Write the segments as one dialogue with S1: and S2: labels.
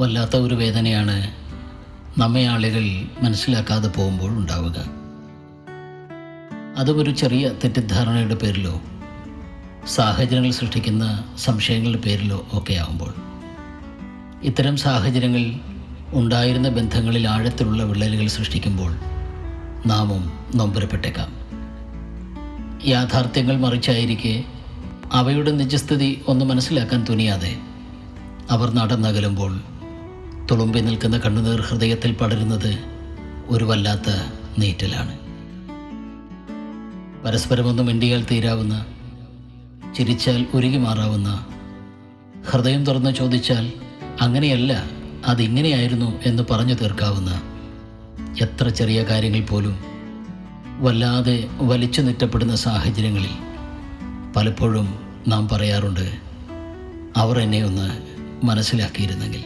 S1: വല്ലാത്ത ഒരു വേദനയാണ് നമ്മെ ആളുകൾ മനസ്സിലാക്കാതെ പോകുമ്പോൾ ഉണ്ടാവുക. അതും ഒരു ചെറിയ തെറ്റിദ്ധാരണയുടെ പേരിലോ സാഹചര്യങ്ങൾ സൃഷ്ടിക്കുന്ന സംശയങ്ങളുടെ പേരിലോ ഒക്കെ ആകുമ്പോൾ. ഇത്തരം സാഹചര്യങ്ങൾ ഉണ്ടായിരുന്ന ബന്ധങ്ങളിൽ ആഴത്തിലുള്ള വിള്ളലുകൾ സൃഷ്ടിക്കുമ്പോൾ നാമും നൊമ്പരപ്പെട്ടേക്കാം. യാഥാർത്ഥ്യങ്ങൾ മറിച്ചായിരിക്കെ അവയുടെ നിജസ്ഥിതി ഒന്ന് മനസ്സിലാക്കാൻ തുനിയാതെ അവർ നടന്നകലുമ്പോൾ തുളുമ്പി നിൽക്കുന്ന കണ്ണുനീർ ഹൃദയത്തിൽ പടരുന്നത് ഒരു വല്ലാത്ത നീറ്റലാണ്. പരസ്പരമൊന്നും മിണ്ടിയാൽ തീരാവുന്ന, ചിരിച്ചാൽ ഉരുകി മാറാവുന്ന, ഹൃദയം തുറന്ന് ചോദിച്ചാൽ അങ്ങനെയല്ല അതിങ്ങനെയായിരുന്നു എന്ന് പറഞ്ഞു തീർക്കാവുന്ന എത്ര ചെറിയ കാര്യങ്ങൾ പോലും വല്ലാതെ വലിച്ചു നീറ്റപ്പെടുന്ന സാഹചര്യങ്ങളിൽ പലപ്പോഴും നാം പറയാറുണ്ട്, അവർ എന്നെ ഒന്ന് മനസ്സിലാക്കിയിരുന്നെങ്കിൽ.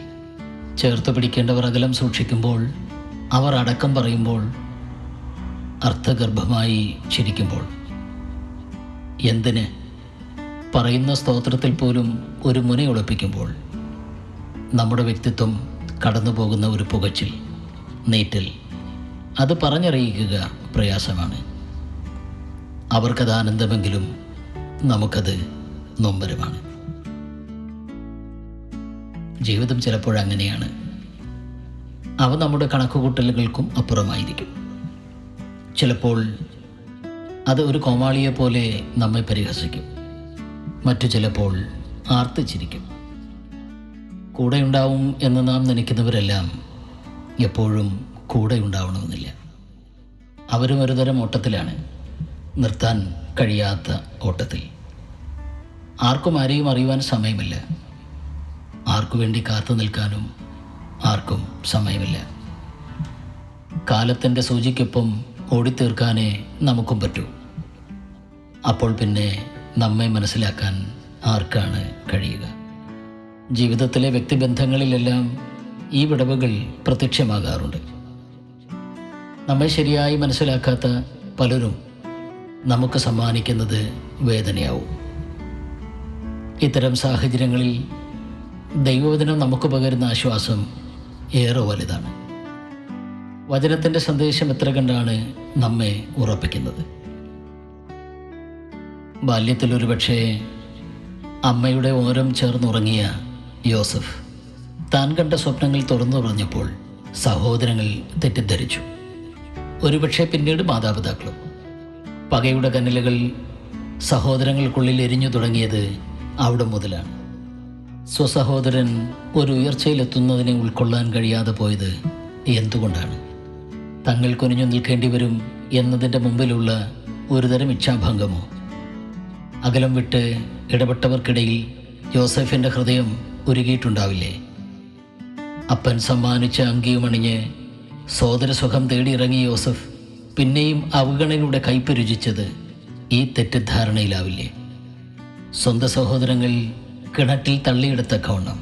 S1: ചേർത്ത് പിടിക്കേണ്ടവർ അകലം സൂക്ഷിക്കുമ്പോൾ, അവർ അടക്കം പറയുമ്പോൾ, അർത്ഥഗർഭമായി ചിരിക്കുമ്പോൾ, എന്തിന് പറയുന്ന സ്തോത്രത്തിൽ പോലും ഒരു മുനയൊളിപ്പിക്കുമ്പോൾ നമ്മുടെ വ്യക്തിത്വം കടന്നു പോകുന്ന ഒരു പുകച്ചിൽ, നീറ്റൽ, അത് പറഞ്ഞറിയിക്കുക പ്രയാസമാണ്. അവർക്കത് ആനന്ദമെങ്കിലും നമുക്കത് നൊമ്പരമാണ്. ജീവിതം ചിലപ്പോഴങ്ങനെയാണ്. അവ നമ്മുടെ കണക്കുകൂട്ടലുകൾക്കും അപ്പുറമായിരിക്കും. ചിലപ്പോൾ അത് ഒരു കോമാളിയെ പോലെ നമ്മെ പരിഹസിക്കും, മറ്റു ചിലപ്പോൾ ആർത്തിച്ചിരിക്കും. കൂടെയുണ്ടാവും എന്ന് നാം നനയ്ക്കുന്നവരെല്ലാം എപ്പോഴും കൂടെ ഉണ്ടാവണമെന്നില്ല. അവരും ഒരുതരം ഓട്ടത്തിലാണ്, നിർത്താൻ കഴിയാത്ത ഓട്ടത്തിൽ. ആർക്കും ആരെയും അറിയുവാൻ സമയമില്ല, ആർക്കു വേണ്ടി കാത്തു നിൽക്കാനും ആർക്കും സമയമില്ല. കാലത്തിൻ്റെ സൂചിക്കൊപ്പം ഓടിത്തീർക്കാനേ നമുക്കും പറ്റൂ. അപ്പോൾ പിന്നെ നമ്മെ മനസ്സിലാക്കാൻ ആർക്കാണ് കഴിയുക? ജീവിതത്തിലെ വ്യക്തിബന്ധങ്ങളിലെല്ലാം ഈ വിടവുകൾ പ്രത്യക്ഷമാകാറുണ്ട്. നമ്മെ ശരിയായി മനസ്സിലാക്കാത്ത പലരും നമുക്ക് സമ്മാനിക്കുന്നത് വേദനയാവും. ഇത്തരം സാഹചര്യങ്ങളിൽ ദൈവവചനം നമുക്ക് പകരുന്ന ആശ്വാസം ഏറെ വലുതാണ്. വചനത്തിൻ്റെ സന്ദേശം എത്ര കണ്ടാണ് നമ്മെ ഉറപ്പിക്കുന്നത്. ബാല്യത്തിൽ ഒരുപക്ഷേ അമ്മയുടെ ഓരം ചേർന്നുറങ്ങിയ യോസഫ് താൻ കണ്ട സ്വപ്നങ്ങൾ തുറന്നു പറഞ്ഞപ്പോൾ സഹോദരങ്ങൾ തെറ്റിദ്ധരിച്ചു. ഒരുപക്ഷെ പിന്നീട് മാതാപിതാക്കളും. പകയുടെ കനലുകൾ സഹോദരങ്ങൾക്കുള്ളിൽ എരിഞ്ഞു തുടങ്ങിയത് അവിടെ മുതലാണ്. സ്വസഹോദരൻ ഒരു ഉയർച്ചയിലെത്തുന്നതിനെ ഉൾക്കൊള്ളാൻ കഴിയാതെ പോയത് എന്തുകൊണ്ടാണ്? തങ്ങൾ കുനിഞ്ഞു നിൽക്കേണ്ടി വരും എന്നതിൻ്റെ മുമ്പിലുള്ള ഒരുതരം ഇച്ഛാഭംഗമോ? അകലം വിട്ട് ഇടപെട്ടവർക്കിടയിൽ യോസഫിൻ്റെ ഹൃദയം ഉരുകിയിട്ടുണ്ടാവില്ലേ? അപ്പൻ സമ്മാനിച്ച അങ്കിയുമണിഞ്ഞ് സോദരസുഖം തേടിയിറങ്ങിയ യോസഫ് പിന്നെയും അവഗണനയുടെ കയ്പ് രുചിച്ചത് ഈ തെറ്റിദ്ധാരണയിലാവില്ലേ? സ്വന്തം സഹോദരങ്ങൾ കിണറ്റിൽ തള്ളിയെടുത്തക്കവണ്ണം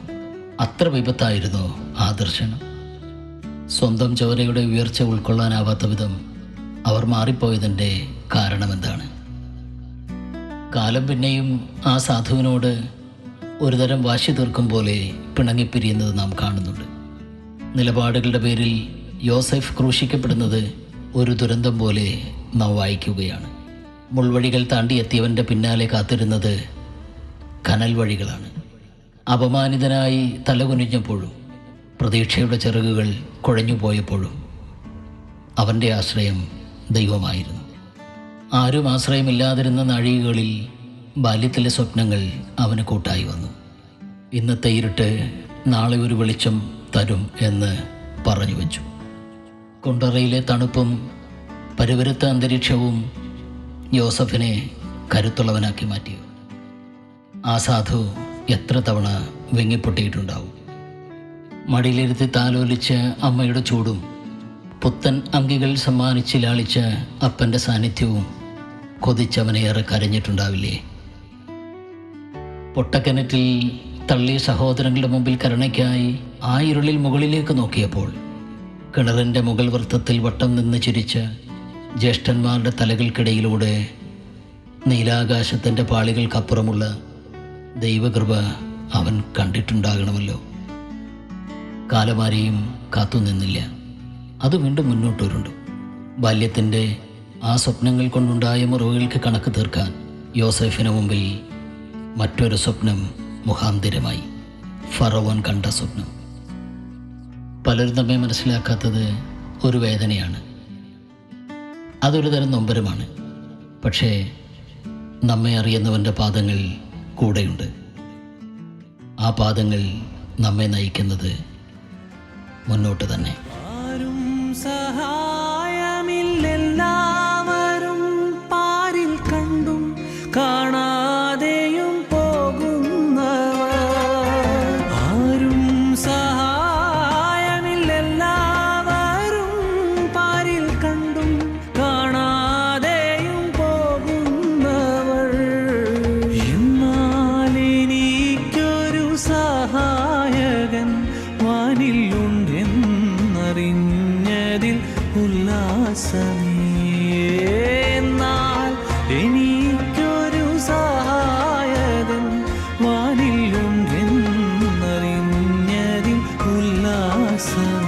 S1: അത്ര വിപത്തായിരുന്നു ആ ദർശനം. സ്വന്തം ചോരയുടെ ഉയർച്ച ഉൾക്കൊള്ളാനാവാത്ത വിധം അവർ മാറിപ്പോയതിൻ്റെ കാരണമെന്താണ്? കാലം പിന്നെയും ആ സാധുവിനോട് ഒരുതരം വാശി തീർക്കും പോലെ പിണങ്ങിപ്പിരിയുന്നത് നാം കാണുന്നുണ്ട്. നിലപാടുകളുടെ പേരിൽ യോസഫ് ക്രൂശിക്കപ്പെടുന്നത് ഒരു ദുരന്തം പോലെ നാം വായിക്കുകയാണ്. മുൾവഴികൾ താണ്ടിയെത്തിയവൻ്റെ പിന്നാലെ കാത്തിരുന്നത് കനൽ വഴികളാണ്. അപമാനിതനായി തലകുനിഞ്ഞപ്പോഴും പ്രതീക്ഷയുടെ ചിറകുകൾ കുഴഞ്ഞുപോയപ്പോഴും അവൻ്റെ ആശ്രയം ദൈവമായിരുന്നു. ആരും ആശ്രയമില്ലാതിരുന്ന നാഴികകളിൽ ബാല്യത്തിലെ സ്വപ്നങ്ങൾ അവന് കൂട്ടായി വന്നു. ഇന്നത്തെ ഇരുട്ട് നാളെ ഒരു വെളിച്ചം തരും എന്ന് പറഞ്ഞു വച്ചു. കുണ്ടറയിലെ തണുപ്പും പരുവരുത്ത അന്തരീക്ഷവും യോസഫിനെ കരുത്തുള്ളവനാക്കി മാറ്റി. ആ സാധു എത്ര തവണ വെങ്ങിപ്പൊട്ടിയിട്ടുണ്ടാവും. മടിയിലിരുത്തി താലോലിച്ച അമ്മയുടെ ചൂടും പുത്തൻ അങ്കികൾ സമ്മാനിച്ച് ലാളിച്ച അപ്പൻ്റെ സാന്നിധ്യവും കൊതിച്ചവനേറെ കരഞ്ഞിട്ടുണ്ടാവില്ലേ? പൊട്ടക്കിണറ്റിൽ തള്ളിയ സഹോദരങ്ങളുടെ മുമ്പിൽ കരുണയ്ക്കായി ആ ഇരുളിൽ മുകളിലേക്ക് നോക്കിയപ്പോൾ കിണറിൻ്റെ മുകൾ വൃത്തത്തിൽ വട്ടം നിന്ന് ചിരിച്ച ജ്യേഷ്ഠന്മാരുടെ തലകൾക്കിടയിലൂടെ നീലാകാശത്തിൻ്റെ പാളികൾക്കപ്പുറമുള്ള ദൈവകൃപ അവൻ കണ്ടിട്ടുണ്ടാകണമല്ലോ. കാലമാരെയും കാത്തുനിന്നില്ല. അത് വീണ്ടും മുന്നോട്ടുരുണ്ടു. ബാല്യത്തിൻ്റെ ആ സ്വപ്നങ്ങൾ കൊണ്ടുണ്ടായ മുറിവുകൾക്ക് കണക്ക് തീർക്കാൻ യോസേഫിന് മുമ്പിൽ മറ്റൊരു സ്വപ്നം മുഖാന്തിരമായി. ഫറവോൻ കണ്ട സ്വപ്നം. പലരും നമ്മെ മനസ്സിലാക്കാത്തത് ഒരു വേദനയാണ്. അതൊരു തരം നൊമ്പരമാണ്. പക്ഷേ നമ്മെ അറിയുന്നവൻ്റെ പാദങ്ങൾ കൂടെയുണ്ട്. ആ പാദങ്ങൾ നമ്മെ നയിക്കുന്നത് മുന്നോട്ട് തന്നെ.
S2: ആരും സഹായമില്ലെല്ലാവരും പാരിൽ കണ്ടും കാണാതെയും പോകുന്നവർ. ആരും സഹായമില്ലെല്ലാവരും പാരിൽ കണ്ടും കാണാതെയും പോകുന്നവർ. എന്നാൽ എനിക്കൊരു സഹായകൻ വാനിലുണ്ടെന്നറിഞ്ഞതിൽ ഉല്ലാസമേ. എന്നാൽ എനിക്കൊരു സഹായകൻ വാനിലുണ്ടെന്നറിഞ്ഞതിൽ ഉല്ലാസമേ.